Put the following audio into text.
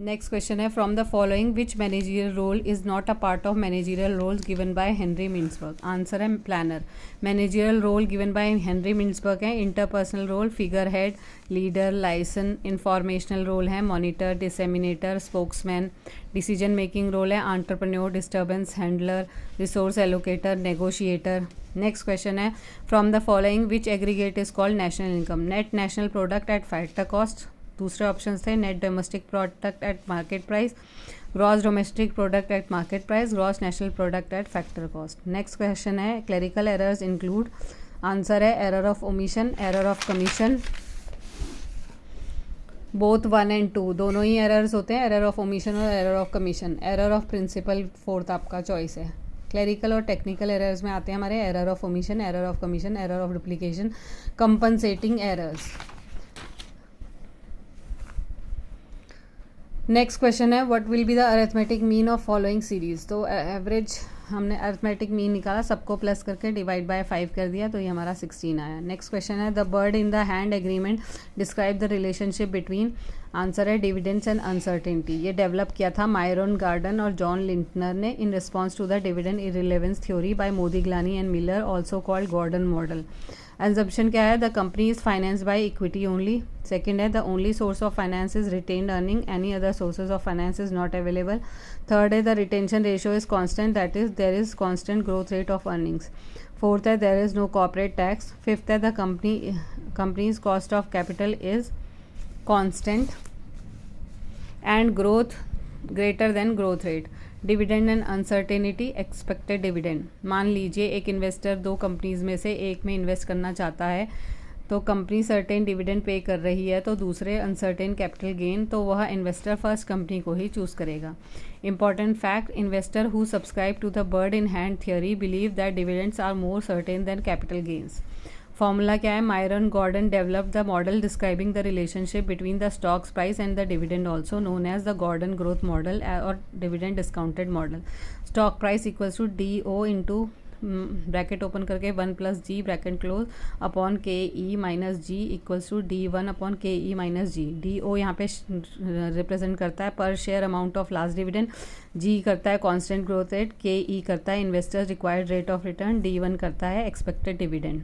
Next question है from the following which managerial role is not a part of managerial roles given by Henry Mintzberg. Answer है planner. Managerial role given by Henry Mintzberg है interpersonal role, figure head, leader, liaison. Informational role है monitor, disseminator, spokesman. Decision making role है entrepreneur, disturbance handler, resource allocator, negotiator. Next question है from the following which aggregate is called national income. Net national product at factor cost. दूसरे option थे net domestic product at market price, gross domestic product at market price, gross national product at factor cost. Next question है clerical errors include. Answer है error of omission, error of commission. Both 1 and 2 दोनों ही errors होते हैं, error of omission और error of commission. Error of principle fourth आपका choice है. Clerical और टेक्निकल एरर्स में आते हैं हमारे error of omission, error of commission, error of duplication, compensating errors. Next question है what will be the arithmetic mean of following series. तो average हमने अरिथमेटिक मीन निकाला, सबको प्लस करके डिवाइड बाय 5 कर दिया, तो ये हमारा 16 आया. नेक्स्ट क्वेश्चन है the bird in the hand agreement describe the relationship between. Answer है डिविडेंड्स एंड अनसर्टेनिटी. ये डेवलप किया था मायरन गार्डन और जॉन लिंटनर ने in response to the dividend irrelevance theory by Modigliani and Miller, also called Gordon model. Assumption क्या है the company is finance by equity only. Second है the only source of finance is retained earning, any other sources of finance is not available. Third है the retention ratio is constant, that is there is constant growth rate of earnings. Fourth है there is no corporate tax. Fifth है the company's cost of capital is constant and growth greater than growth rate. Dividend and uncertainty expected dividend. मान लीजिए एक investor 2 companies में से एक में invest करना चाहता है, तो कंपनी सर्टेन डिविडेंड पे कर रही है तो दूसरे अनसर्टेन कैपिटल गेन, तो वह इन्वेस्टर फर्स्ट कंपनी को ही चूज़ करेगा. Important fact investor who subscribe to the bird in hand theory believe that dividends are more certain than capital gains. Formula क्या है Myron Gordon developed the model describing the relationship between the stock's price and the dividend, also known as the Gordon growth model और dividend discounted model. Stock price equals to DO into bracket open करके 1 + G bracket close upon KE minus G equals to D1 upon KE minus G. DO यहाँ पे represent करता है per share amount of last dividend, G करता है constant growth rate, KE करता है investors required rate of return, D1 करता है एक्सपेक्टेड डिविडेंड.